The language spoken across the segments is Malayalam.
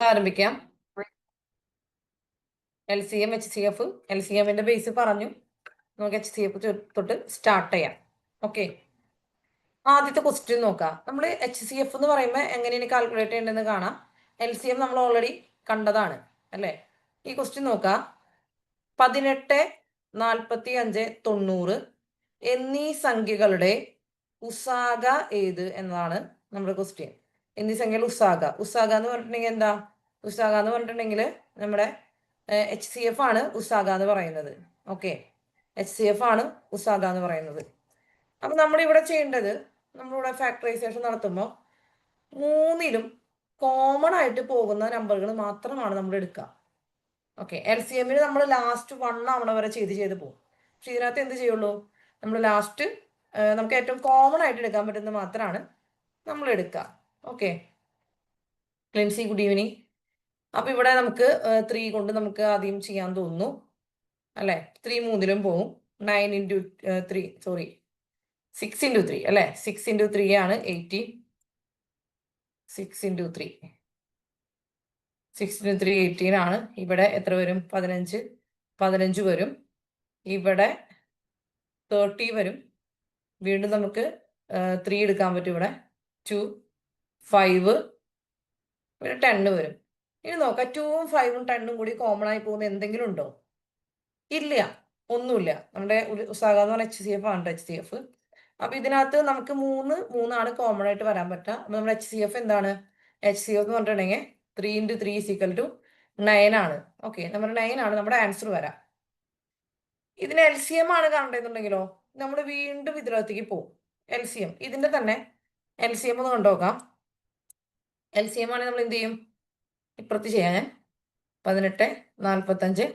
ആരംഭിക്കാം. LCM HCF LCMന്റെ ബേസ് പറഞ്ഞു. നമുക്ക് HCF തൊട്ട് സ്റ്റാർട്ട് ചെയ്യാം. ഓക്കെ, ആദ്യത്തെ ക്വസ്റ്റ്യൻ നോക്കാം. നമ്മൾ HCF എന്ന് പറയുമ്പോൾ എങ്ങനെയാണ് കാൽക്കുലേറ്റ് ചെയ്യേണ്ടതെന്ന് കാണാം. LCM നമ്മൾ ഓൾറെഡി കണ്ടതാണ് അല്ലേ. ഈ ക്വസ്റ്റ്യൻ നോക്കാം. 18, 45, 90 എന്നീ സംഖ്യകളുടെ ഉസാഗ ഏത് എന്നതാണ് നമ്മുടെ ക്വസ്റ്റ്യൻ. എന്നീ സംഖ്യകൾ ഉസാഗ എന്ന് പറഞ്ഞിട്ടുണ്ടെങ്കിൽ എന്താ? ഉസാഗ എന്ന് പറഞ്ഞിട്ടുണ്ടെങ്കിൽ നമ്മുടെ HCF ആണ് ഉസാഗ എന്ന് പറയുന്നത്. ഓക്കെ, HCF ആണ് ഉസാഗ എന്ന് പറയുന്നത്. അപ്പൊ നമ്മളിവിടെ ചെയ്യേണ്ടത്, നമ്മളിവിടെ ഫാക്ടറൈസേഷൻ നടത്തുമ്പോൾ മൂന്നിലും കോമൺ ആയിട്ട് പോകുന്ന നമ്പറുകൾ മാത്രമാണ് നമ്മൾ എടുക്കുക. ഓക്കെ, LCMന് നമ്മൾ ലാസ്റ്റ് 1 ആവണ വരെ ചെയ്ത് പോകും. പക്ഷെ ഇതിനകത്ത് എന്ത് ചെയ്യുള്ളൂ, നമ്മൾ ലാസ്റ്റ് നമുക്ക് ഏറ്റവും കോമൺ ആയിട്ട് എടുക്കാൻ പറ്റുന്നത് മാത്രമാണ് നമ്മൾ എടുക്കുക. Okay, Lincy good evening. അപ്പൊ ഇവിടെ നമുക്ക് 3 കൊണ്ട് നമുക്ക് ആദ്യം ചെയ്യാൻ തോന്നുന്നു അല്ലെ. 3 മൂന്നിലും പോവും. 9 into 3 സോറി 6 into 3 അല്ലെ. 6 into 3 ആണ് 80. 6 into 3 6 into 3 18 ആണ്. ഇവിടെ എത്ര വരും? 15 വരും. ഇവിടെ 30 വരും. വീണ്ടും നമുക്ക് 3 എടുക്കാൻ പറ്റും. ഇവിടെ 2, 5, പിന്നെ 10 വരും. ഇനി നോക്കാം, 2ഉം 5ഉം 10ഉം കൂടി കോമൺ ആയി പോകുന്ന എന്തെങ്കിലും ഉണ്ടോ? ഇല്ല, ഒന്നുമില്ല. നമ്മുടെ ഉസാഗ എന്ന് പറഞ്ഞ HCF ആണ് HCF. അപ്പൊ ഇതിനകത്ത് നമുക്ക് മൂന്നാണ് കോമൺ ആയിട്ട് വരാൻ പറ്റുക. അപ്പൊ നമ്മുടെ HCF എന്താണ്? HCF എന്ന് പറഞ്ഞിട്ടുണ്ടെങ്കിൽ 3 into 3 = 9 ആണ്. ഓക്കെ, നമ്മുടെ 9 ആണ് നമ്മുടെ ആൻസർ വരാം. ഇതിന് LCM ആണ് കാണേണ്ടതെന്നുണ്ടെങ്കിലോ നമ്മൾ വീണ്ടും ഇതിനകത്തേക്ക് പോകും. LCM ഇതിന്റെ തന്നെ LCM ഒന്ന് കണ്ടുനോക്കാം. LCM ആണെങ്കിൽ നമ്മൾ എന്ത് ചെയ്യും? ഇപ്പുറത്ത് ചെയ്യാൻ 18, 45,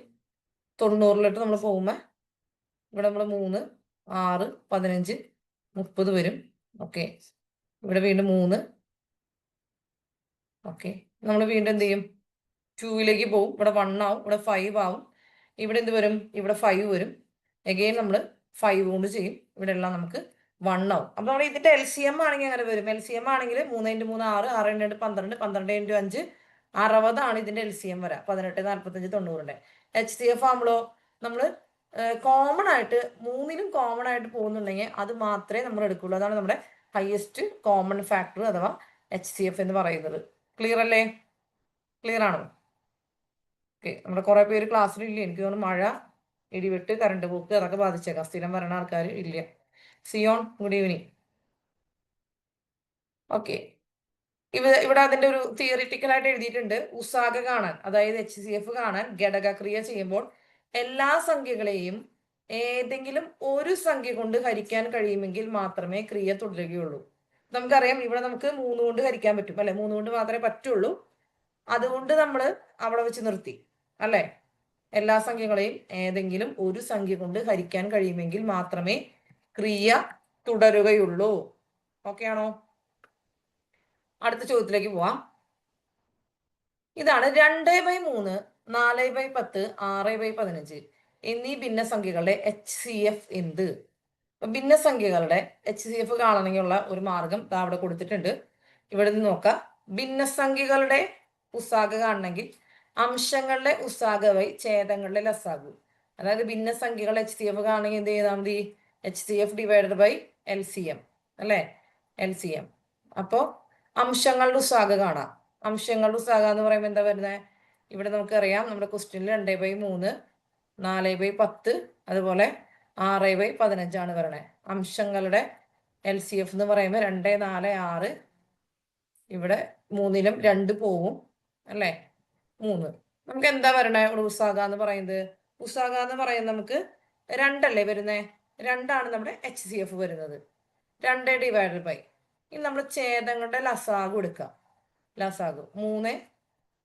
90 നമ്മൾ പോകുമ്പോൾ ഇവിടെ നമ്മൾ 3, 6, 15, 30 വരും. ഓക്കെ, ഇവിടെ വീണ്ടും 3. ഓക്കെ, നമ്മൾ വീണ്ടും എന്ത് ചെയ്യും? 2ലേക്ക് പോകും. ഇവിടെ 1 ആവും, ഇവിടെ 5 ആവും. ഇവിടെ എന്ത് വരും? ഇവിടെ 5 വരും. എഗെയിൻ നമ്മൾ 5 കൊണ്ട് ചെയ്യും. ഇവിടെ എല്ലാം നമുക്ക് 1 ആവും. അപ്പൊ നമ്മൾ ഇതിന്റെ LCM ആണെങ്കിൽ അങ്ങനെ വരും. LCM ആണെങ്കിൽ 3 × 3 6, 6 × 2 12, 12 × 5 60 ആണ് ഇതിന്റെ LCM വരാം. 18, 45, 90. HCF ആകുമ്പോഴോ നമ്മൾ കോമൺ ആയിട്ട് മൂന്നിനും കോമൺ ആയിട്ട് പോകുന്നുണ്ടെങ്കിൽ അത് മാത്രമേ നമ്മൾ എടുക്കുള്ളൂ. അതാണ് നമ്മുടെ ഹയസ്റ്റ് കോമൺ ഫാക്ടർ അഥവാ HCF എന്ന് പറയുന്നത്. ക്ലിയർ അല്ലേ? ക്ലിയർ ആണോ? ഓക്കെ, നമ്മുടെ കുറെ പേര് ക്ലാസ്സിലില്ല. എനിക്ക് തോന്നുന്നു മഴ, ഇടിവെട്ട്, കറണ്ട് പോക്ക് അതൊക്കെ ബാധിച്ചേക്കാം. സ്ഥിരം വരണ ആൾക്കാർ ഇല്ല. Zion good evening. ഓക്കെ, ഇവിടെ അതിന്റെ ഒരു തിയറിറ്റിക്കൽ ആയിട്ട് എഴുതിയിട്ടുണ്ട്. ഉസാഗ കാണാൻ, അതായത് HCF കാണാൻ ഘടകക്രിയ ചെയ്യുമ്പോൾ എല്ലാ സംഖ്യകളെയും ഏതെങ്കിലും ഒരു സംഖ്യ കൊണ്ട് ഹരിക്കാൻ കഴിയുമെങ്കിൽ മാത്രമേ ക്രിയ തുടരുകയുള്ളൂ. നമുക്കറിയാം ഇവിടെ നമുക്ക് 3 കൊണ്ട് ഹരിക്കാൻ പറ്റും അല്ലെ. 3 കൊണ്ട് മാത്രമേ പറ്റുള്ളൂ. അതുകൊണ്ട് നമ്മൾ അവിടെ വെച്ച് നിർത്തി അല്ലെ. എല്ലാ സംഖ്യകളെയും ഏതെങ്കിലും ഒരു സംഖ്യ കൊണ്ട് ഹരിക്കാൻ കഴിയുമെങ്കിൽ മാത്രമേ ക്രിയ തുടരുകയുള്ളൂ. ഓക്കെ ആണോ? അടുത്ത ചോദ്യത്തിലേക്ക് പോവാം. ഇതാണ് 2/3, 4/10, 6/15 എന്നീ ഭിന്നസംഖ്യകളുടെ HCF എന്ത്? ഭിന്നസംഖ്യകളുടെ HCF കാണണമെങ്കിലുള്ള ഒരു മാർഗം അവിടെ കൊടുത്തിട്ടുണ്ട്. ഇവിടെ നിന്ന് നോക്കാം. ഭിന്നസംഖ്യകളുടെ ഉസാഗ കാണണമെങ്കിൽ അംശങ്ങളുടെ ഉസാഗ ബൈ ഛേദങ്ങളുടെ ലസാഗു. അതായത് ഭിന്നസംഖ്യകളുടെ HCF കാണണമെങ്കിൽ എന്ത് ചെയ്താൽ മതി? HCF ഡിവൈഡഡ് ബൈ LCM അല്ലെ. LCM. അപ്പോ അംശങ്ങളുടെ ഉസാഗ കാണാം. അംശങ്ങളുടെ ഉസാഗ എന്ന് പറയുമ്പോൾ എന്താ വരുന്നത്? ഇവിടെ നമുക്കറിയാം നമ്മുടെ ക്വസ്റ്റ്യനിൽ 2/3, 4/10, അതുപോലെ 6/15 ആണ് പറയണേ. അംശങ്ങളുടെ LCF എന്ന് പറയുമ്പോൾ 2, 4, 6. ഇവിടെ 3ലും 2 പോവും അല്ലെ. 3 നമുക്ക് എന്താ വരണേ? ഉസാഗ എന്ന് പറയുന്നത്. ഉസാഗ എന്ന് പറയുന്നത് നമുക്ക് 2 അല്ലേ വരുന്നേ. 2 ആണ് നമ്മുടെ HCF വരുന്നത്. 2 ഡിവൈഡഡ് ബൈ, ഇനി നമ്മൾ ഛേദങ്ങളുടെ ലസാഗു എടുക്കാം. ലസാഗു 3,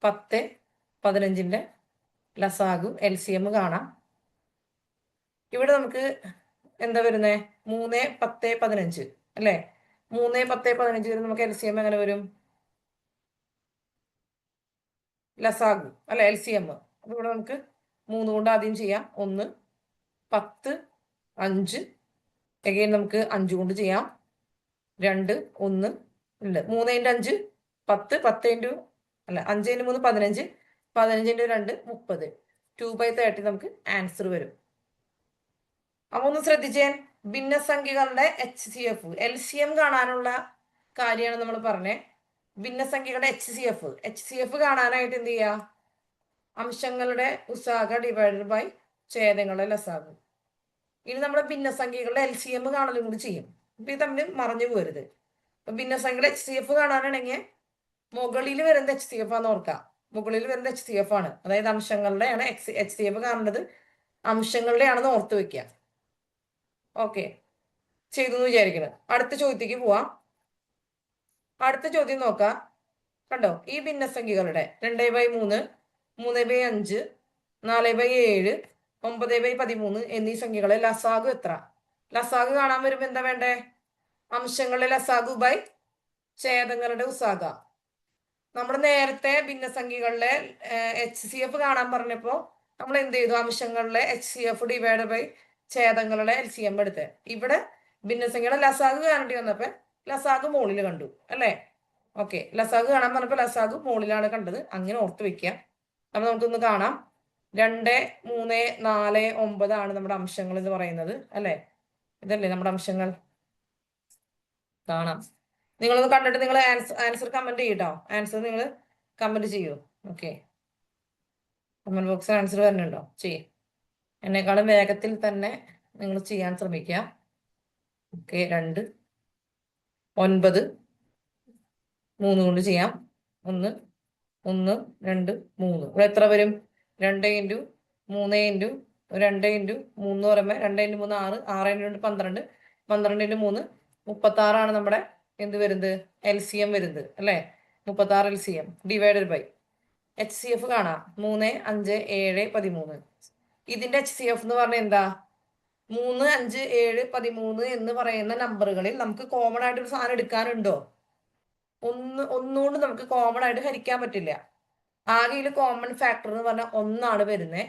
10, 15ന്റെ ലസാഗു LCM കാണാം. ഇവിടെ നമുക്ക് എന്താ വരുന്നേ? 3, 10, 15 അല്ലെ. 3, 10, 15 വരും. നമുക്ക് LCM എങ്ങനെ വരും? ലസാഗു അല്ലെ, LCM. അപ്പൊ ഇവിടെ നമുക്ക് 3 കൊണ്ട് ആദ്യം ചെയ്യാം. 1, 10, 5. എഗെയിൻ നമുക്ക് 5 കൊണ്ട് ചെയ്യാം. 2, 1 ഉണ്ട്. 3 × 5 10, 10 × അല്ല 5×3 15, 15×2 30, 2/30 നമുക്ക് ആൻസർ വരും. അപ്പൊ ഒന്ന് ശ്രദ്ധിച്ചേ, ഭിന്നസംഖ്യകളുടെ HCF LCM കാണാനുള്ള കാര്യമാണ് നമ്മൾ പറഞ്ഞേ. ഭിന്നസംഖ്യകളുടെ HCF കാണാനായിട്ട് എന്ത് ചെയ്യാ? അംശങ്ങളുടെ ഉസാഗ ഡിവൈഡഡ് ബൈ ഛേദങ്ങളുടെ ലസാഗു. ഇനി നമ്മുടെ ഭിന്നസംഖ്യകളുടെ LCM കാണലും കൂടി ചെയ്യും. ഇപ്പൊ ഇത് തമ്മിൽ മറഞ്ഞു പോരുത്. അപ്പൊ ഭിന്നസംഖ്യയുടെ HCF കാണാനാണെങ്കിൽ മുകളിൽ വരുന്ന HCF ആണെന്ന് ഓർക്കാം. മുകളിൽ വരുന്ന HCF ആണ്, അതായത് അംശങ്ങളുടെയാണ് HCF കാണേണ്ടത്, അംശങ്ങളുടെ ആണെന്ന് ഓർത്ത് വെക്കുക. ഓക്കെ, ചെയ്തു എന്ന് വിചാരിക്കണം. അടുത്ത ചോദ്യത്തേക്ക് പോവാം. അടുത്ത ചോദ്യം നോക്കാം. കണ്ടോ, ഈ ഭിന്നസംഖ്യകളുടെ 2/3, 3/5, 4/7, 9/13 എന്നീ സംഖ്യകളെ ലസാഗു എത്ര? ലസാഗു കാണാൻ വരുമ്പോ എന്താ വേണ്ടേ? അംശങ്ങളുടെ ലസാഗു ബൈ ഛേദങ്ങളുടെ ഉസാഗ. നമ്മൾ നേരത്തെ ഭിന്നസംഖ്യകളിലെ HCF കാണാൻ പറഞ്ഞപ്പോ നമ്മൾ എന്ത് ചെയ്തു? അംശങ്ങളിലെ HCF ഡിവൈഡ് ബൈ ഛേദങ്ങളുടെ LCM എടുത്ത്. ഇവിടെ ഭിന്നസംഖ്യയുടെ ലസാഗു കാണേണ്ടി വന്നപ്പോ ലസാഗു മുകളിൽ കണ്ടു അല്ലേ? ഓക്കെ, ലസാഗു കാണാൻ പറഞ്ഞപ്പോ ലസാഗു മുകളിലാണ് കണ്ടത്, അങ്ങനെ ഓർത്ത് വെക്കുക. അപ്പൊ നമുക്കൊന്ന് കാണാം. 2, 3, 4, 9 ആണ് നമ്മുടെ അംശങ്ങൾ എന്ന് പറയുന്നത് അല്ലെ? ഇതല്ലേ നമ്മുടെ അംശങ്ങൾ? കാണാം. നിങ്ങളൊന്ന് കണ്ടിട്ട് നിങ്ങൾ ആൻസർ കമന്റ് ചെയ്യട്ടോ. ആൻസർ നിങ്ങൾ കമന്റ് ചെയ്യൂ. ഓക്കെ, കമന്റ് ബോക്സിൽ ആൻസർ വരുന്നുണ്ടോ? ചെയ്യേ. എന്നെക്കാളും വേഗത്തിൽ തന്നെ നിങ്ങൾ ചെയ്യാൻ ശ്രമിക്കുക. ഓക്കെ, 2, 9, 3 കൊണ്ട് ചെയ്യാം. 1, 1, 2, 3. ഇവിടെ എത്ര വരും? 2 × 3 × 2 × 3 പറയുമ്പോ 2 × 3 6, 6 × 2 12, 12 × 3 36 ആണ് നമ്മുടെ എന്ത് വരുന്നത്? LCM വരുന്നത് അല്ലെ? 36 LCM ഡിവൈഡഡ് ബൈ HCF കാണാം. 3, 5, 7, 13. ഇതിന്റെ HCF എന്ന് പറഞ്ഞാൽ എന്താ? 3, 5, 7, 13 എന്ന് പറയുന്ന നമ്പറുകളിൽ നമുക്ക് കോമൺ ആയിട്ട് ഒരു സാധനം എടുക്കാനുണ്ടോ? ഒന്നുകൊണ്ട് നമുക്ക് കോമൺ ആയിട്ട് ഹരിക്കാൻ പറ്റില്ല. ആകെ ഇതിൽ കോമൺ ഫാക്ടർ എന്ന് പറഞ്ഞാൽ 1 ആണ് വരുന്നത്.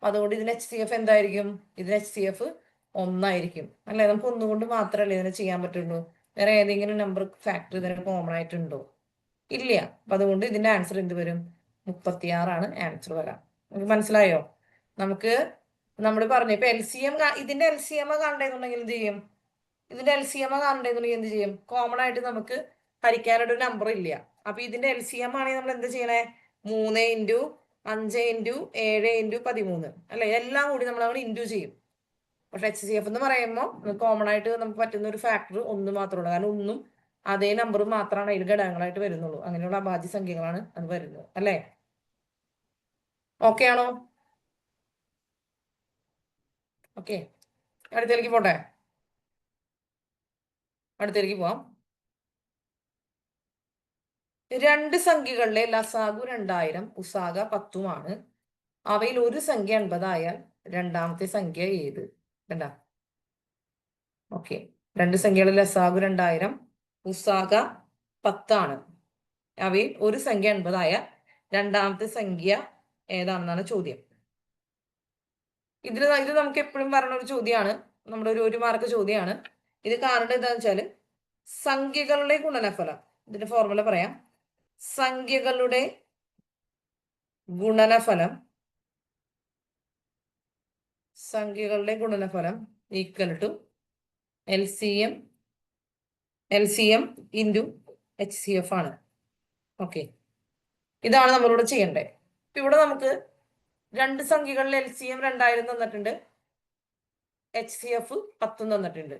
അതുകൊണ്ട് ഇതിന് HCF എന്തായിരിക്കും? ഇതിന് HCF 1 ആയിരിക്കും അല്ലെ? നമുക്ക് ഒന്നുകൊണ്ട് മാത്രമല്ലേ ഇതിനെ ചെയ്യാൻ പറ്റുള്ളൂ. വേറെ ഏതെങ്കിലും നമ്പർ ഫാക്ടർ ഇതിന് കോമൺ ആയിട്ടുണ്ടോ? ഇല്ല. അപ്പൊ അതുകൊണ്ട് ഇതിന്റെ ആൻസർ എന്ത് വരും? 36 ആണ് ആൻസർ വരാം. നമുക്ക് മനസ്സിലായോ? നമുക്ക് നമ്മൾ പറഞ്ഞു ഇപ്പൊ LCM ഇതിന്റെ LCM കാണണ്ടെന്നുണ്ടെങ്കിൽ എന്ത് ചെയ്യും? ഇതിന്റെ LCM കാണണ്ടെന്നുണ്ടെങ്കിൽ എന്ത് ചെയ്യും? കോമൺ ആയിട്ട് നമുക്ക് ഹരിക്കാനായിട്ട് ഒരു നമ്പർ ഇല്ല. അപ്പൊ ഇതിന്റെ LCM ആണെങ്കിൽ നമ്മൾ എന്ത് ചെയ്യണേ? 3 × 5 × 7 × 13 അല്ലെ? എല്ലാം കൂടി നമ്മൾ അവിടെ ഇൻറ്റു ചെയ്യും. പക്ഷെ HCF എന്ന് പറയുമ്പോൾ കോമൺ ആയിട്ട് നമുക്ക് പറ്റുന്ന ഒരു ഫാക്ടർ 1 മാത്രമേ ഉള്ളൂ. കാരണം 1ഉം അതേ നമ്പർ മാത്രമാണ് അതിൽ ഘടകങ്ങളായിട്ട് വരുന്നുള്ളൂ. അങ്ങനെയുള്ള അഭാജ്യ സംഖ്യകളാണ് അത് വരുന്നത് അല്ലെ? ഓക്കെ ആണോ? ഓക്കെ, അടുത്തേക്ക് പോട്ടെ. അടുത്തേക്ക് പോവാം. 2 സംഖ്യകളിലെ ലസാഗു 2000, ഉസാഗ 10 അവയിൽ ഒരു സംഖ്യ 80 ആയാൽ രണ്ടാമത്തെ സംഖ്യ ഏത്? കണ്ട? ഓക്കെ, 2 സംഖ്യകളിലെ ലസാഗു 2000, ഉസാഗ 10. അവയിൽ ഒരു സംഖ്യ 80 ആയാൽ രണ്ടാമത്തെ സംഖ്യ ഏതാണെന്നാണ് ചോദ്യം. ഇത് നമുക്ക് എപ്പോഴും പറയുന്ന ഒരു ചോദ്യമാണ്. നമ്മുടെ ഒരു മാർക്ക് ചോദ്യമാണ്. ഇത് കാരണം എന്താണെന്ന് വെച്ചാൽ സംഖ്യകളുടെ ഗുണനഫലം, ഇതിന്റെ ഫോർമുല പറയാം. സംഖ്യകളുടെ ഗുണനഫലം equal to LCM into HCF ആണ്. ഓക്കെ, ഇതാണ് നമ്മളിവിടെ ചെയ്യേണ്ടത്. ഇപ്പൊ ഇവിടെ നമുക്ക് 2 സംഖ്യകളിൽ LCM 2000 തന്നിട്ടുണ്ട്, HCF 10 തന്നിട്ടുണ്ട്.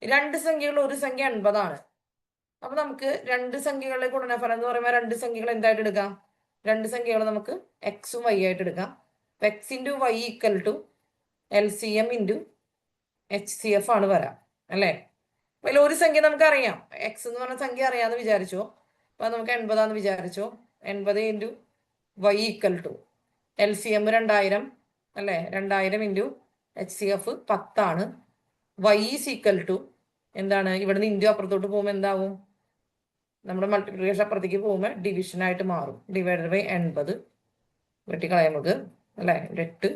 2 സംഖ്യകളിൽ ഒരു സംഖ്യ 80 അപ്പൊ നമുക്ക് 2 സംഖ്യകളുടെ ഗുണനഫലം എന്ന് പറയുമ്പോൾ 2 സംഖ്യകൾ എന്തായിട്ട് എടുക്കാം? 2 സംഖ്യകൾ നമുക്ക് X ഉം Y ആയിട്ട് എടുക്കാം. X × Y equal to LCM into HCF ആണ് വരാം അല്ലെ? അതിൽ ഒരു സംഖ്യ നമുക്ക് അറിയാം, X എന്ന് പറഞ്ഞ സംഖ്യ അറിയാന്ന് വിചാരിച്ചോ. അപ്പൊ നമുക്ക് 80 വിചാരിച്ചോ. 80 × Y ഈക്വൽ ടു LCM 2000 അല്ലെ? 2000 into HCF 10. Y is equal to എന്താണ്? ഇവിടുന്ന് ഇൻറ്റു അപ്പുറത്തോട്ട് പോകുമ്പോൾ എന്താവും? നമ്മുടെ മൾട്ടിപ്ലിക്കേഷൻ അപ്പുറത്തേക്ക് പോകുമ്പോൾ ഡിവിഷൻ ആയിട്ട് മാറും. ഡിവൈഡഡ് ബൈ 80 വെട്ടിക്കളയാം നമുക്ക് അല്ലെ? 8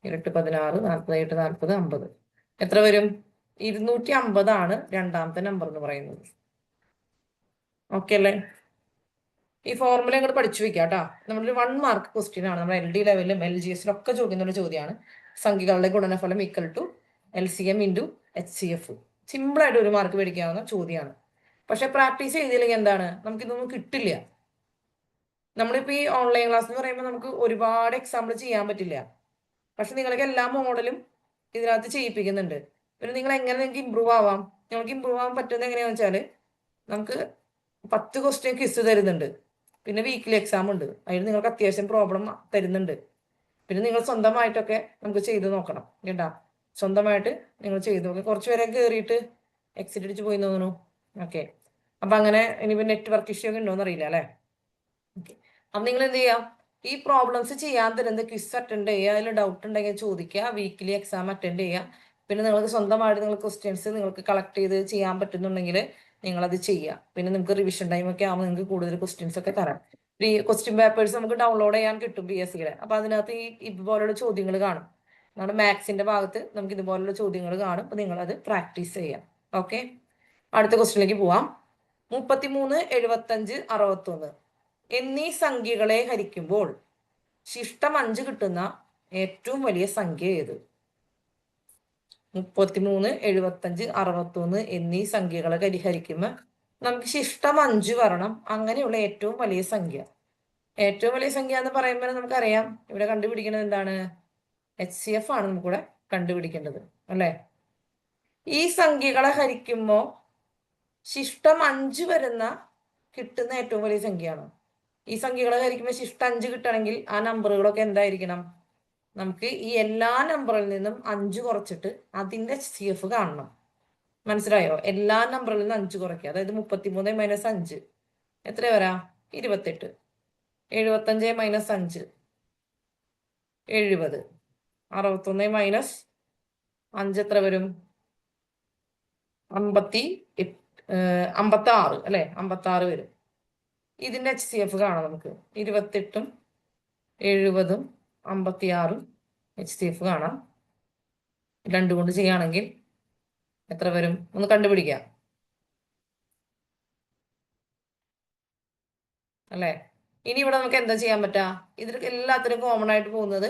16 48 40 50. എത്ര വരും? 250 ആണ് രണ്ടാമത്തെ നമ്പർ എന്ന് പറയുന്നത്. ഓക്കെ അല്ലേ? ഈ ഫോർമുല അങ്ങോട്ട് പഠിച്ചു വെക്കുക കേട്ടോ. നമ്മളൊരു 1 മാർക്ക് ക്വസ്റ്റ്യൻ ആണ്. നമ്മൾ LD ലെവലിലും LGS ഒക്കെ ചോദിക്കുന്ന ഒരു ചോദ്യമാണ്. സംഖ്യകളുടെ ഗുണനഫലം equal to LCM into HCF. സിമ്പിളായിട്ട് 1 മാർക്ക് മേടിക്കാവുന്ന ചോദ്യമാണ്. പക്ഷെ പ്രാക്ടീസ് ചെയ്തില്ലെങ്കിൽ എന്താണ്, നമുക്കിതൊന്നും കിട്ടില്ല. നമ്മളിപ്പോൾ ഈ ഓൺലൈൻ ക്ലാസ് എന്ന് പറയുമ്പോൾ നമുക്ക് ഒരുപാട് എക്സാമ്പിൾ ചെയ്യാൻ പറ്റില്ല. പക്ഷെ നിങ്ങൾക്ക് എല്ലാ മോഡലും ഇതിനകത്ത് ചെയ്യിപ്പിക്കുന്നുണ്ട്. പിന്നെ നിങ്ങൾ എങ്ങനെ നിങ്ങൾക്ക് ഇമ്പ്രൂവ് ആവാം? നിങ്ങൾക്ക് ഇമ്പ്രൂവ് ആവാൻ പറ്റുന്നത് എങ്ങനെയാണെന്ന് വെച്ചാൽ നമുക്ക് 10 ക്വസ്റ്റ്യൻ ക്വിസ് തരുന്നുണ്ട്. പിന്നെ വീക്കിലി എക്സാം ഉണ്ട്. അതിൽ നിങ്ങൾക്ക് അത്യാവശ്യം പ്രോബ്ലം തരുന്നുണ്ട്. പിന്നെ നിങ്ങൾ സ്വന്തമായിട്ടൊക്കെ നമുക്ക് ചെയ്ത് നോക്കണം കേട്ടാ. സ്വന്തമായിട്ട് നിങ്ങൾ ചെയ്ത് നോക്കുക. കുറച്ച് പേരെ കയറിയിട്ട് എക്സിറ്റ് അടിച്ച് പോയി തോന്നുന്നു. ഓക്കെ, അപ്പൊ അങ്ങനെ ഇനിയിപ്പോൾ നെറ്റ്വർക്ക് ഇഷ്യൂ ഒക്കെ ഉണ്ടോന്ന് അറിയില്ല അല്ലേ. ഓക്കെ, അപ്പൊ നിങ്ങൾ എന്ത് ചെയ്യാം, ഈ പ്രോബ്ലംസ് ചെയ്യാൻ തരുന്നത് ക്വിസ് അറ്റൻഡ് ചെയ്യുക. അതിൽ ഡൗട്ട് ഉണ്ടെങ്കിൽ ചോദിക്കുക. വീക്കിലി എക്സാം അറ്റൻഡ് ചെയ്യുക. പിന്നെ നിങ്ങൾക്ക് സ്വന്തമായിട്ട് നിങ്ങൾ ക്വസ്റ്റ്യൻസ് നിങ്ങൾക്ക് കളക്ട് ചെയ്ത് ചെയ്യാൻ പറ്റുന്നുണ്ടെങ്കിൽ നിങ്ങളത് ചെയ്യുക. പിന്നെ നിങ്ങൾക്ക് റിവിഷൻ ടൈം ഒക്കെ ആകുമ്പോൾ നിങ്ങൾക്ക് കൂടുതൽ ക്വസ്റ്റ്യൻസ് ഒക്കെ തരാം. ഈ ക്വസ്റ്റ്യൻ പേപ്പേഴ്സ് നമുക്ക് ഡൗൺലോഡ് ചെയ്യാൻ കിട്ടും PSCയുടെ. അപ്പൊ അതിനകത്ത് ഇതുപോലുള്ള ചോദ്യങ്ങൾ കാണും. നമ്മുടെ മാത്സിന്റെ ഭാഗത്ത് നമുക്ക് ഇതുപോലുള്ള ചോദ്യങ്ങൾ കാണും. അപ്പൊ നിങ്ങളത് പ്രാക്ടീസ് ചെയ്യാം. ഓക്കെ, അടുത്ത ക്വസ്റ്റ്യനിലേക്ക് പോവാം. 33, 75, 61 എന്നീ സംഖ്യകളെ ഹരിക്കുമ്പോൾ ശിഷ്ടം 5 കിട്ടുന്ന ഏറ്റവും വലിയ സംഖ്യ ഏത്? 33, 75, 61 എന്നീ സംഖ്യകളെ ഹരിക്കുമ്പോൾ നമുക്ക് ശിഷ്ടം 5 വരണം. അങ്ങനെയുള്ള ഏറ്റവും വലിയ സംഖ്യ. ഏറ്റവും വലിയ സംഖ്യ എന്ന് പറയുമ്പോൾ നമുക്കറിയാം ഇവിടെ കണ്ടുപിടിക്കുന്നത് എന്താണ്? HCF ആണ് നമുക്കിവിടെ കണ്ടുപിടിക്കേണ്ടത് അല്ലെ. ഈ സംഖ്യകളെ ഹരിക്കുമ്പോൾ ശിഷ്ടം 5 വരുന്ന കിട്ടുന്ന ഏറ്റവും വലിയ സംഖ്യയാണ്. ഈ സംഖ്യകളെ ഹരിക്കുമ്പോൾ ശിഷ്ടം 5 കിട്ടണമെങ്കിൽ ആ നമ്പറുകളൊക്കെ എന്തായിരിക്കണം? നമുക്ക് ഈ എല്ലാ നമ്പറിൽ നിന്നും 5 കുറച്ചിട്ട് അതിന്റെ HCF കാണണം. മനസ്സിലായോ? എല്ലാ നമ്പറിൽ നിന്നും 5 കുറയ്ക്കുക. അതായത് 33 - 5 എത്ര വരാ? 28. 75 - 5 70. 61 - 5 എത്ര വരും? 56 അല്ലെ. 56 വരും. ഇതിന്റെ HCF കാണാം നമുക്ക്. 28ഉം 70ഉം 56ഉം HCF കാണാം. 2 കൊണ്ട് ചെയ്യുകയാണെങ്കിൽ എത്ര വരും? ഒന്ന് കണ്ടുപിടിക്കാം അല്ലെ. ഇനി ഇവിടെ നമുക്ക് എന്താ ചെയ്യാൻ പറ്റാ? ഇതിൽ എല്ലാത്തിനും കോമൺ ആയിട്ട് പോകുന്നത്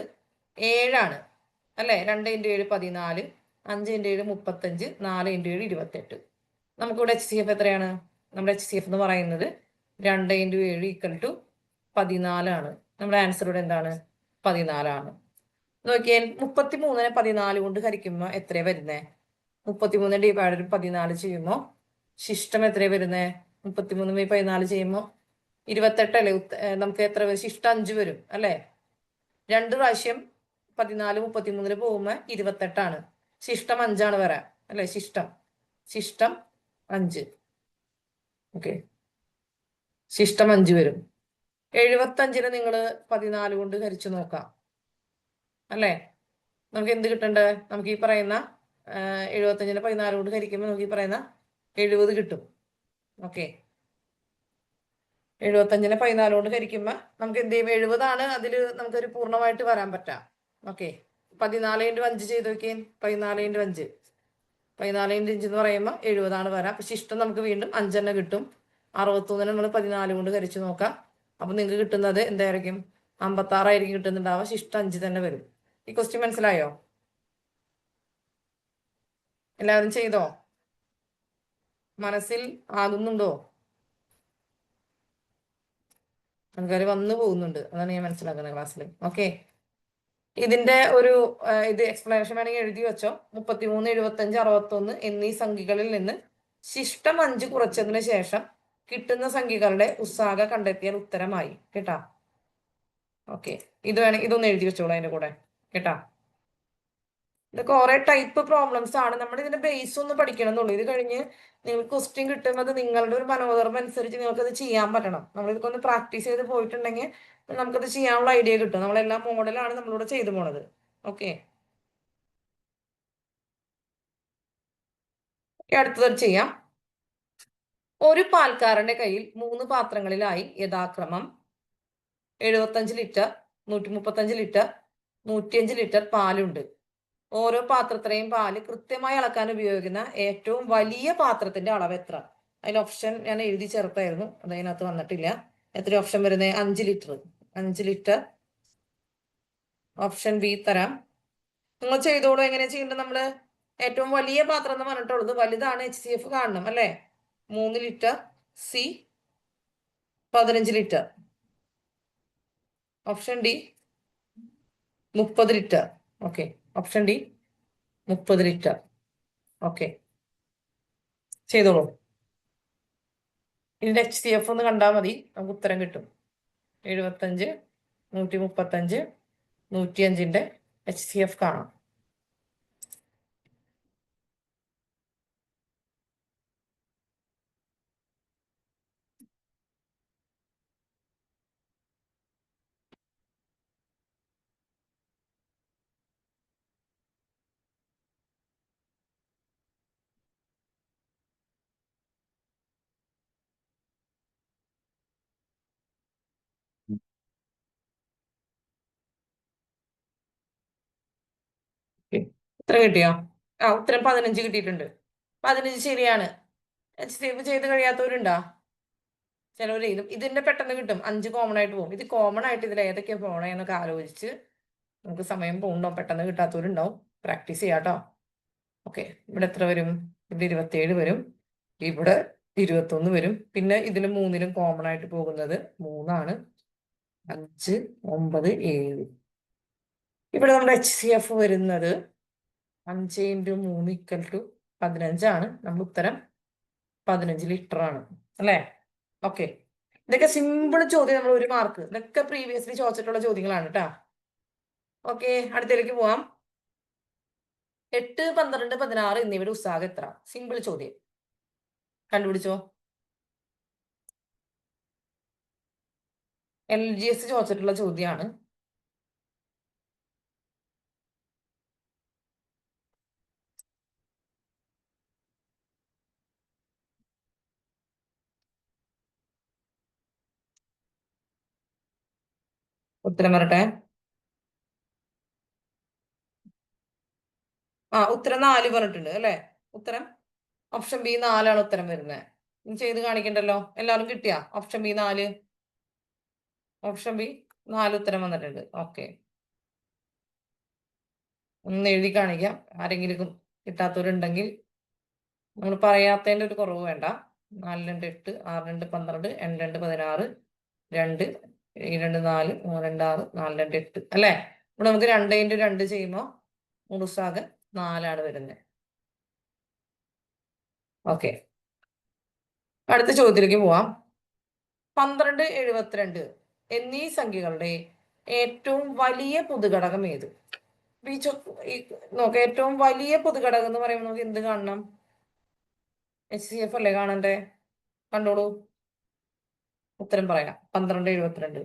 7ആണ് അല്ലെ. 2 × 7 14, 5 × 7 35, 4 × 7 28. നമുക്കിവിടെ HCF എത്രയാണ്? നമ്മുടെ HCF എന്ന് പറയുന്നത് 2 × 7 = 14 ആണ്. നമ്മുടെ ആൻസർ ഇവിടെ എന്താണ്? 14 ആണ്. നോക്കിയാൽ 33-നെ 14 കൊണ്ട് ഹരിക്കുമ്പോൾ എത്രയാ വരുന്നേ? 33 / 14 ചെയ്യുമ്പോൾ ശിഷ്ടം എത്രയാ വരുന്നേ? 33 × 14 ചെയ്യുമ്പോൾ 28 അല്ലേ. നമുക്ക് എത്ര വരും? ശിഷ്ടം 5 വരും അല്ലെ. 2 പ്രാവശ്യം 14 33 പോകുമ്പോൾ 28 ആണ്. ശിഷ്ടം 5 ആണ് വരാൻ അല്ലെ. ശിഷ്ടം 5. ഓക്കെ, ശിഷ്ടം 5 വരും. 75-നെ നിങ്ങൾ 14 കൊണ്ട് ഹരിച്ചു നോക്കാം അല്ലെ. നമുക്ക് എന്ത് കിട്ടണ്ടേ? നമുക്ക് ഈ പറയുന്ന 75-നെ 14 കൊണ്ട് ഹരിക്കുമ്പോൾ നമുക്ക് ഈ പറയുന്ന 70 കിട്ടും. ഓക്കെ, 75-നെ 14 കൊണ്ട് ഹരിക്കുമ്പോൾ നമുക്ക് എന്ത് ചെയ്യും? 70 ആണ് അതിൽ നമുക്കൊരു പൂർണ്ണമായിട്ട് വരാൻ പറ്റാം. ഓക്കെ, 14 × 5 ചെയ്ത് നോക്കിയാൽ 14 × 5 എന്ന് പറയുമ്പോൾ 70 ആണ് വരാം. പക്ഷെ ഇഷ്ടം നമുക്ക് വീണ്ടും 5 തന്നെ കിട്ടും. 61-നെ നമ്മൾ 14 കൊണ്ട് ഹരിച്ചു നോക്കാം. അപ്പൊ നിങ്ങൾക്ക് കിട്ടുന്നത് എന്തായിരിക്കും? 56 ആയിരിക്കും കിട്ടുന്നുണ്ടാവുക. ശിഷ്ടം 5 തന്നെ വരും. ഈ ക്വസ്റ്റ്യൻ മനസ്സിലായോ? എല്ലാവരും ചെയ്തോ? മനസ്സിൽ ആകുന്നുണ്ടോ? ആൾക്കാർ വന്നു പോകുന്നുണ്ട്, അതാണ് ഞാൻ മനസ്സിലാക്കുന്നത് ക്ലാസ്സിൽ. ഓക്കെ, ഇതിന്റെ ഒരു ഇത് എക്സ്പ്ലനേഷൻ വേണമെങ്കിൽ എഴുതി വെച്ചോ. 33, 75, 61 എന്നീ സംഖ്യകളിൽ നിന്ന് ശിഷ്ടം 5 കുറച്ചതിന് ശേഷം കിട്ടുന്ന സംഖ്യകളുടെ ഉസ്സാക കണ്ടെത്തിയാൽ ഉത്തരമായി. കേട്ടാ. ഓക്കെ, ഇതൊന്ന് എഴുതി വെച്ചോളൂ അതിന്റെ കൂടെ. കേട്ടാ. ഇത് കുറെ ടൈപ്പ് പ്രോബ്ലംസ് ആണ്. നമ്മൾ ഇതിന്റെ ബേസ് ഒന്ന് പഠിക്കണം എന്നുള്ളൂ. ഇത് കഴിഞ്ഞ് നിങ്ങൾക്ക് ക്വസ്റ്റ്യൻ കിട്ടുന്നത് നിങ്ങളുടെ ഒരു മനോധർമ്മം അനുസരിച്ച് നിങ്ങൾക്കത് ചെയ്യാൻ പറ്റണം. നമ്മളിതൊക്കെ ഒന്ന് പ്രാക്ടീസ് ചെയ്ത് പോയിട്ടുണ്ടെങ്കിൽ നമുക്കത് ചെയ്യാനുള്ള ഐഡിയ കിട്ടും. നമ്മളെല്ലാം മോഡലാണ് നമ്മളിവിടെ ചെയ്തു പോണത്. ഓക്കെ, അടുത്തത് ചെയ്യാം. ഒരു പാൽക്കാരന്റെ കയ്യിൽ 3 പാത്രങ്ങളിലായി യഥാക്രമം 75 ലിറ്റർ, 135 ലിറ്റർ, 105 ലിറ്റർ പാലുണ്ട്. ഓരോ പാത്രത്തിലെയും പാല് കൃത്യമായി അളക്കാൻ ഉപയോഗിക്കുന്ന ഏറ്റവും വലിയ പാത്രത്തിന്റെ അളവ് എത്ര? അതിൽ ഓപ്ഷൻ ഞാൻ എഴുതി ചേർത്തായിരുന്നു, അതിനകത്ത് വന്നിട്ടില്ല. എത്ര ഓപ്ഷൻ വരുന്നത്? 5 ലിറ്റർ. 5 ലിറ്റർ. ഓപ്ഷൻ ബി തരാം. നിങ്ങൾ ചെയ്തോളൂ. എങ്ങനെ ചെയ്യേണ്ടത്? നമ്മള് ഏറ്റവും വലിയ പാത്രം എന്ന് പറഞ്ഞിട്ടുള്ളത് വലുതാണ്. HCF കാണണം അല്ലെ? 3 litre. C 15 litre. Option D 30 litre. Okay. Option D 30 litre. Okay, ചെയ്തോളൂ. ഇതിന്റെ HCF ഒന്ന് കണ്ടാൽ മതി, നമുക്ക് ഉത്തരം കിട്ടും. 75, 135, 105ന്റെ HCF കാണാം. ഉത്തരം കിട്ടിയോ? ഉത്തരം 15 കിട്ടിയിട്ടുണ്ട്. 15 ശരിയാണ്. HCF ചെയ്ത് കഴിയാത്തവരുണ്ടോ? ചിലവര് ഇതിന്റെ പെട്ടെന്ന് കിട്ടും. 5 കോമൺ ആയിട്ട് പോകും. ഇത് കോമൺ ആയിട്ട് ഇതിൽ ഏതൊക്കെയാ പോണേ എന്നൊക്കെ ആലോചിച്ച് നമുക്ക് സമയം പോകുന്നുണ്ടോ പെട്ടെന്ന് കിട്ടാത്തവരുണ്ടാവും. പ്രാക്ടീസ് ചെയ്യാട്ടോ. ഓക്കെ, ഇവിടെ എത്ര വരും? ഇവിടെ 27 വരും. ഇവിടെ 21 വരും. പിന്നെ ഇതിലും 3ലും കോമൺ ആയിട്ട് പോകുന്നത് 3ആണ്. 5, 9, 7. ഇവിടെ നമ്മുടെ HCF വരുന്നത് 5 × 3 = 15 നമ്മുടെ ഉത്തരം 15 ലിറ്റർ ആണ് അല്ലേ? ഓക്കെ, ഇതൊക്കെ സിമ്പിൾ ചോദ്യം. നമ്മൾ 1 മാർക്ക്. ഇതൊക്കെ പ്രീവിയസ്ലി ചോദിച്ചിട്ടുള്ള ചോദ്യങ്ങളാണ് കേട്ടാ. ഓക്കെ, അടുത്തേക്ക് പോവാം. 8, 12, 16 എന്നിവയുടെ ഉസ്സാഹം എത്ര? സിമ്പിൾ ചോദ്യം, കണ്ടുപിടിച്ചോ. LGS ചോദിച്ചിട്ടുള്ള ചോദ്യമാണ്. ഉത്തരം വരട്ടെ. ഉത്തരം 4 പറഞ്ഞിട്ടുണ്ട് അല്ലെ? ഉത്തരം ഓപ്ഷൻ ബി 4 ഉത്തരം വരുന്നത്. ചെയ്ത് കാണിക്കണ്ടല്ലോ. എല്ലാവരും കിട്ടിയാ? Option B 4. ഓപ്ഷൻ ബി 4 ഉത്തരം വന്നിട്ടുണ്ട്. ഓക്കെ, ഒന്ന് എഴുതി കാണിക്കാം. ആരെങ്കിലും കിട്ടാത്തവരുണ്ടെങ്കിൽ. നമ്മൾ പറയാത്തതിന്റെ ഒരു കുറവ് വേണ്ട. 4, 2, 8, 6, 2, 12, 8, 2, 16, 2, 2, 4, 3, 2, 6, 4, 2, 8 അല്ലെ? ഇവിടെ നമുക്ക് 2 × 2 ചെയ്യുമ്പോൾ മുഴുസാകെ 4 വരുന്നത്. ഓക്കെ, അടുത്ത ചോദ്യത്തിലേക്ക് പോവാം. 12, 72 എന്നീ സംഖ്യകളുടെ ഏറ്റവും വലിയ പൊതുഘടകം ഏത്? നോക്ക, ഏറ്റവും വലിയ പൊതുഘടകം എന്ന് പറയുമ്പോൾ നമുക്ക് എന്ത് കാണണം? HCF അല്ലേ കാണണ്ടേ? കണ്ടോളൂ, ഉത്തരം പറയാം. 12, 72.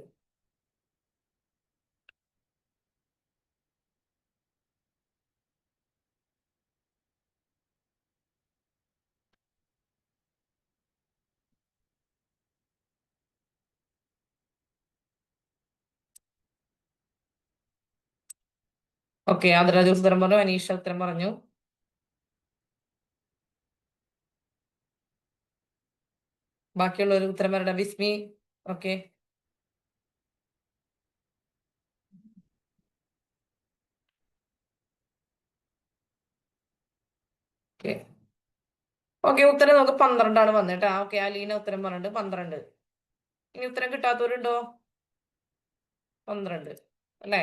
ഓക്കെ, ആതിര ജോസ് ഉത്തരം പറഞ്ഞു. അനീഷ ഉത്തരം പറഞ്ഞു. ബാക്കിയുള്ളവർ ഉത്തരം പറയണം. വിസ്മി. ഓക്കെ, ഓക്കെ, ഉത്തരം നമുക്ക് 12 വന്നിട്ടാ. ഓക്കെ, അലീന ഉത്തരം പറഞ്ഞിട്ട് 12. ഇനി ഉത്തരം കിട്ടാത്തവരുണ്ടോ? 12 അല്ലേ?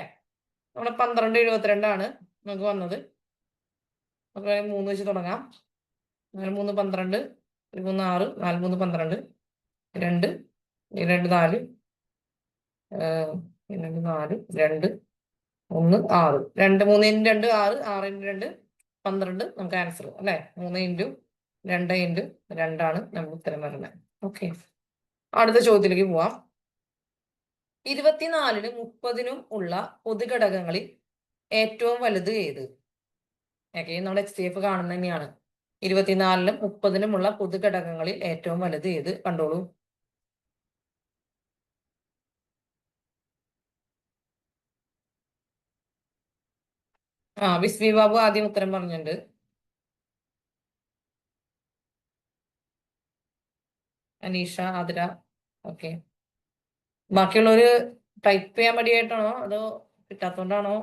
നമ്മുടെ 12, 72 നമുക്ക് വന്നത്. നമുക്ക് 3 വെച്ച് തുടങ്ങാം. 4, 3, 12, 3, 6, 4, 3, 12, 2, 2, 4, 2, 4, 2, 1, 6. 2, 3 × 2 6, 6 × 2 12 നമുക്ക് ആൻസർ അല്ലെ? 3 × 2 × 2 നമുക്ക് ഉത്തരം വരുന്നത്. ഓക്കെ, അടുത്ത ചോദ്യത്തിലേക്ക് പോവാം. 24നും 30നും ഉള്ള പൊതുഘടകങ്ങളിൽ ഏറ്റവും വലുത് ഏത്? ഓക്കെ, നമ്മുടെ HCF കാണുന്ന തന്നെയാണ്. 24നും 30നും ഉള്ള പൊതുഘടകങ്ങളിൽ ഏറ്റവും വലുത് ഏത്? കണ്ടോളൂ. വിസ്മി ബാബു ആദ്യം ഉത്തരം പറഞ്ഞിട്ടുണ്ട്. അനീഷ, ആതിര. ഓക്കെ, ബാക്കിയുള്ളവര് ടൈപ്പ് ചെയ്യാൻ മടിയായിട്ടാണോ അതോ കിട്ടാത്തോണ്ടാണോ?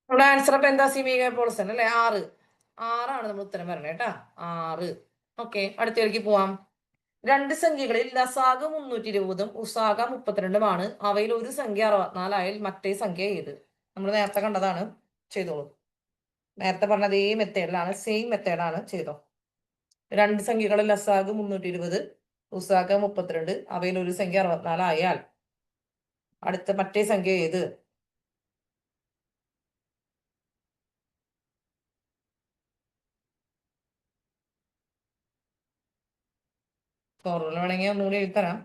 നമ്മുടെ ആൻസർ അപ്പൊ എന്താ? സിമി പോൾസൺ അല്ലെ? 6. 6ആണ് നമ്മൾ ഉത്തരം പറഞ്ഞത് കേട്ടാ. 6. ഓക്കെ, അടുത്തേക്ക് പോവാം. രണ്ട് സംഖ്യകളിൽ ലസാഗു 320ഉം ഉസാഗ 32ഉമാണ്. അവയിൽ ഒരു സംഖ്യ 64ആയാൽ മറ്റേ സംഖ്യ ഏത്? നമ്മൾ നേരത്തെ കണ്ടതാണ്. ചെയ്തോളൂ. നേരത്തെ പറഞ്ഞ അതേ മെത്തേഡിലാണ്, സെയിം മെത്തേഡാണ്. ചെയ്തോ. രണ്ട് സംഖ്യകളിൽ ലസാഗു 320, ഉസാഗ 32, അവയിൽ ഒരു സംഖ്യ 64ആയാൽ അടുത്ത മറ്റേ സംഖ്യ ഏത്? ഫോർമുല വേണമെങ്കിൽ ഒന്നുകൂടി എഴുതരാം.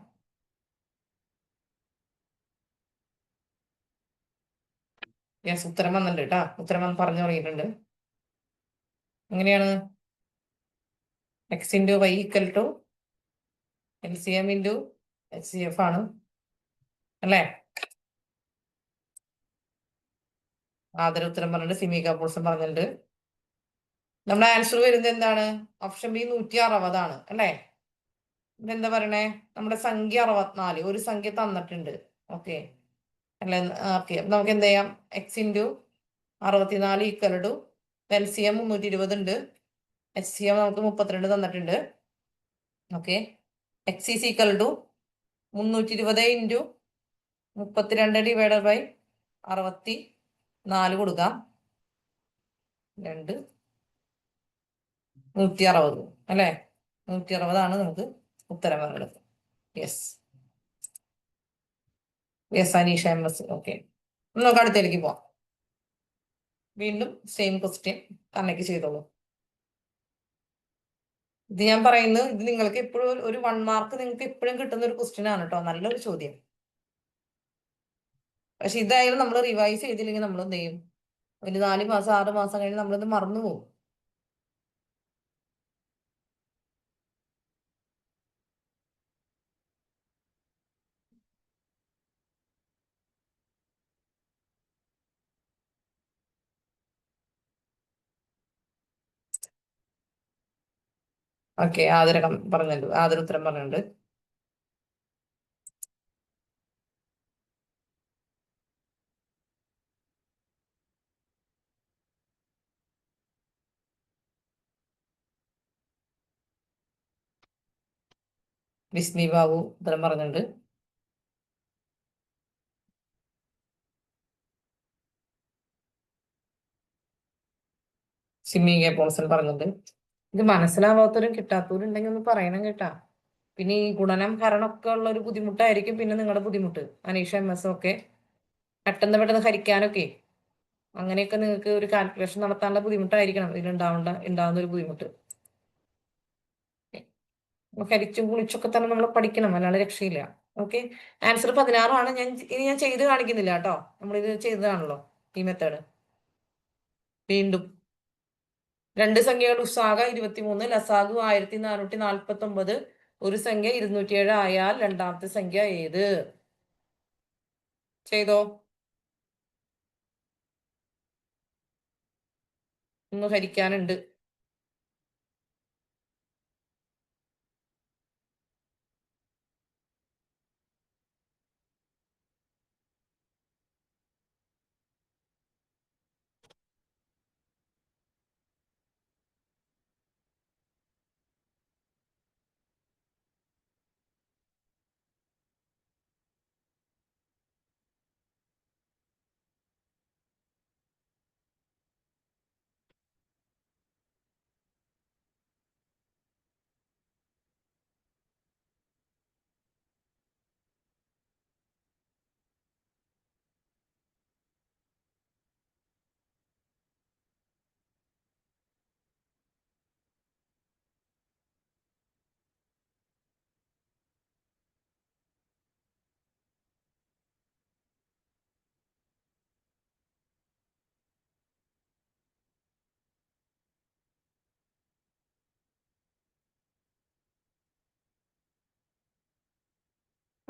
യെസ്, ഉത്തരം വന്നിട്ടുണ്ട് കേട്ടാ. ഉത്തരം വന്ന് പറഞ്ഞു തുടങ്ങിയിട്ടുണ്ട്. എങ്ങനെയാണ്? X into y equal to L C M into H C F ആണ് അല്ലേ? ആദര ഉത്തരം പറഞ്ഞിട്ട് സിമിക പോൾസൺ പറഞ്ഞിട്ടുണ്ട്. നമ്മുടെ ആൻസർ വരുന്നത് എന്താണ്? ഓപ്ഷൻ ബി 160ആണ് അല്ലേ? ഇതെന്താ പറയണേ? നമ്മുടെ സംഖ്യ 64, ഒരു സംഖ്യ തന്നിട്ടുണ്ട്. ഓക്കെ അല്ലെ? ഓക്കെ, നമുക്ക് എന്ത് ചെയ്യാം? X into 64 equal to L C M 320 ഉണ്ട്, എച്ച് സി എം നമുക്ക് 32 തന്നിട്ടുണ്ട്. Okay, x is equal to 320 into 32 divided by 64 കൊടുക്കാം. 2 160 അല്ലെ? 160ആണ് നമുക്ക് ഉത്തരം വരുന്നത്. Yes, yes Aneesha M S. Okay, നമുക്ക് അടുത്തേക്ക് പോവാം. വീണ്ടും സെയിം ക്വസ്റ്റ്യൻ തന്നേക്ക് ചെയ്തോളൂ. ഇത് ഞാൻ പറയുന്നത്, ഇത് നിങ്ങൾക്ക് എപ്പോഴും ഒരു 1 മാർക്ക് നിങ്ങൾക്ക് എപ്പോഴും കിട്ടുന്ന ഒരു ക്വസ്റ്റ്യൻ ആണ് കേട്ടോ. നല്ലൊരു ചോദ്യം. പക്ഷെ ഇതായാലും നമ്മൾ റിവൈസ് ചെയ്തില്ലെങ്കിൽ നമ്മൾ എന്ത് ചെയ്യും? ഒരു 4 മാസം 6 മാസം കഴിഞ്ഞ് നമ്മളിത് മറന്നു പോകും. ഓക്കെ, ആദരം പറഞ്ഞിട്ടുണ്ട്. ആദര ഉത്തരം പറഞ്ഞിട്ടുണ്ട്. വിസ്മി ബാബു ഉത്തരം പറഞ്ഞിട്ടുണ്ട്. സിമി കെ പോൾസൺ പറഞ്ഞിട്ടുണ്ട്. ഇത് മനസ്സിലാവാത്തവരും കിട്ടാത്തവരും ഉണ്ടെങ്കിൽ ഒന്ന് പറയണം കേട്ടാ. പിന്നെ ഈ ഗുണനം ഹരണമൊക്കെ ഉള്ള ഒരു ബുദ്ധിമുട്ടായിരിക്കും പിന്നെ നിങ്ങളുടെ ബുദ്ധിമുട്ട്. അനീഷ എം എസ് ഒക്കെ പെട്ടെന്ന് പെട്ടെന്ന് ഹരിക്കാനൊക്കെ അങ്ങനെയൊക്കെ നിങ്ങൾക്ക് ഒരു കാൽക്കുലേഷൻ നടത്താനുള്ള ബുദ്ധിമുട്ടായിരിക്കണം ഉണ്ടാവുന്ന ഒരു ബുദ്ധിമുട്ട്. ഹരിച്ചും കുളിച്ചൊക്കെ തന്നെ നമ്മൾ പഠിക്കണം, അല്ലാണ്ട് രക്ഷയില്ല. ഓക്കെ, ആൻസർ 16ആണ്. ഞാൻ ചെയ്ത് കാണിക്കുന്നില്ല കേട്ടോ. നമ്മളിത് ചെയ്തതാണല്ലോ ഈ മെത്തേഡ്. വീണ്ടും രണ്ട് സംഖ്യകൾ ഉസാഗ 23, ലസാഗു 1449, ഒരു സംഖ്യ 207 ആയാൽ രണ്ടാമത്തെ സംഖ്യ ഏത്? ചെയ്തോ. ഒന്ന് ഹരിക്കാനുണ്ട്.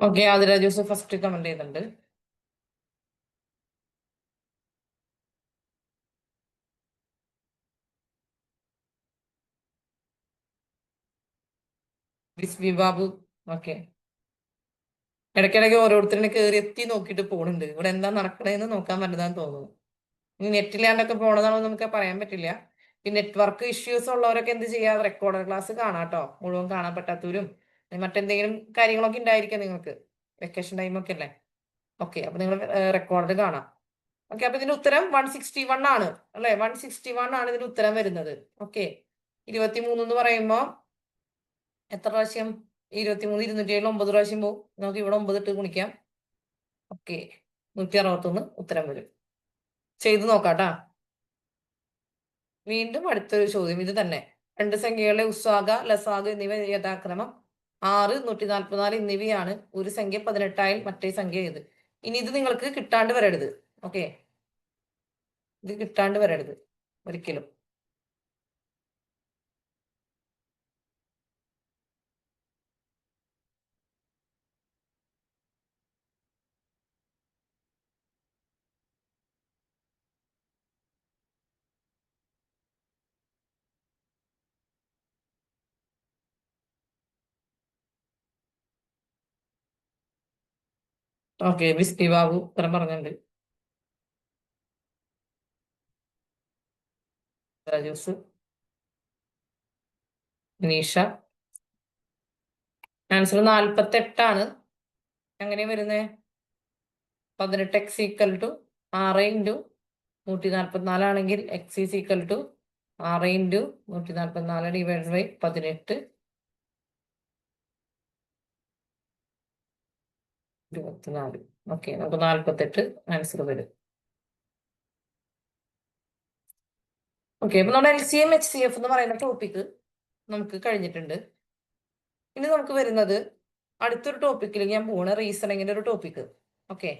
Okay, Athira Jose first comment ചെയ്യുന്നുണ്ട്. ബിസ്ബി ബാബു. ഓക്കെ, ഇടയ്ക്കിടയ്ക്ക് ഓരോരുത്തരുടെ കയറി എത്തി നോക്കിയിട്ട് പോകുന്നുണ്ട്. ഇവിടെ എന്താ നടക്കണേന്ന് നോക്കാൻ പറ്റുന്നതാന്ന് തോന്നുന്നു. ഇനി നെറ്റിലാണ്ടൊക്കെ പോണതാണോ നമുക്ക് പറയാൻ പറ്റില്ല. ഈ നെറ്റ്വർക്ക് ഇഷ്യൂസ് ഉള്ളവരൊക്കെ എന്ത് ചെയ്യാ, റെക്കോർഡർ ക്ലാസ് കാണാട്ടോ. മുഴുവൻ കാണാൻ പറ്റാത്തവരും മറ്റെന്തെങ്കിലും കാര്യങ്ങളൊക്കെ ഉണ്ടായിരിക്കാം നിങ്ങൾക്ക്. വെക്കേഷൻ ടൈമൊക്കെ അല്ലേ. ഓക്കെ, അപ്പൊ നിങ്ങൾ റെക്കോർഡ് കാണാം. ഓക്കെ, അപ്പൊ ഇതിന്റെ ഉത്തരം 161 ആണ് അല്ലെ? 161 ആണ് ഇതിന്റെ ഉത്തരം വരുന്നത്. ഓക്കെ, 23 എന്ന് പറയുമ്പോ എത്ര പ്രാവശ്യം? 23 207 9 പ്രാവശ്യം പോകും. നമുക്ക് ഇവിടെ 9 ഇട്ട് ഗുണിക്കാം. ഓക്കെ, 161 ഉത്തരം വരും. ചെയ്തു നോക്കാട്ടാ. വീണ്ടും അടുത്തൊരു ചോദ്യം ഇത് തന്നെ. രണ്ട് സംഖ്യകളുടെ ഉസ്സാഗ ലസാഗ എന്നിവ യഥാക്രമം 6 144 എന്നിവയാണ്. ഒരു സംഖ്യ 18 മറ്റേ സംഖ്യ ഏത്? ഇനി ഇത് നിങ്ങൾക്ക് കിട്ടാണ്ട് വരരുത്. ഓക്കെ, ഇത് കിട്ടാണ്ട് വരരുത് ഒരിക്കലും. ഓക്കെ, ബിസ്ബി ബാബു ഉത്തരം പറഞ്ഞിട്ടുണ്ട്. രാജൂസ്, നീഷ. ആൻസർ 48ആണ്. എങ്ങനെയാ വരുന്നേ? 18 x ഈക്വൽ ടു 6 ഇൻറ്റു 144 ആണെങ്കിൽ x is equal to 6 into 144 divide by 18 24. Okay, നമുക്ക് 48 ആൻസർ വരും. ഓക്കെ, അപ്പൊ നമ്മുടെ LCM HCF എന്ന് പറയുന്ന ടോപ്പിക്ക് നമുക്ക് കഴിഞ്ഞിട്ടുണ്ട്. ഇനി നമുക്ക് വരുന്നത് അടുത്തൊരു ടോപ്പിക്കിലേക്ക് ഞാൻ പോണ റീസണിങ്ങിന്റെ ഒരു ടോപ്പിക്ക്. ഓക്കെ,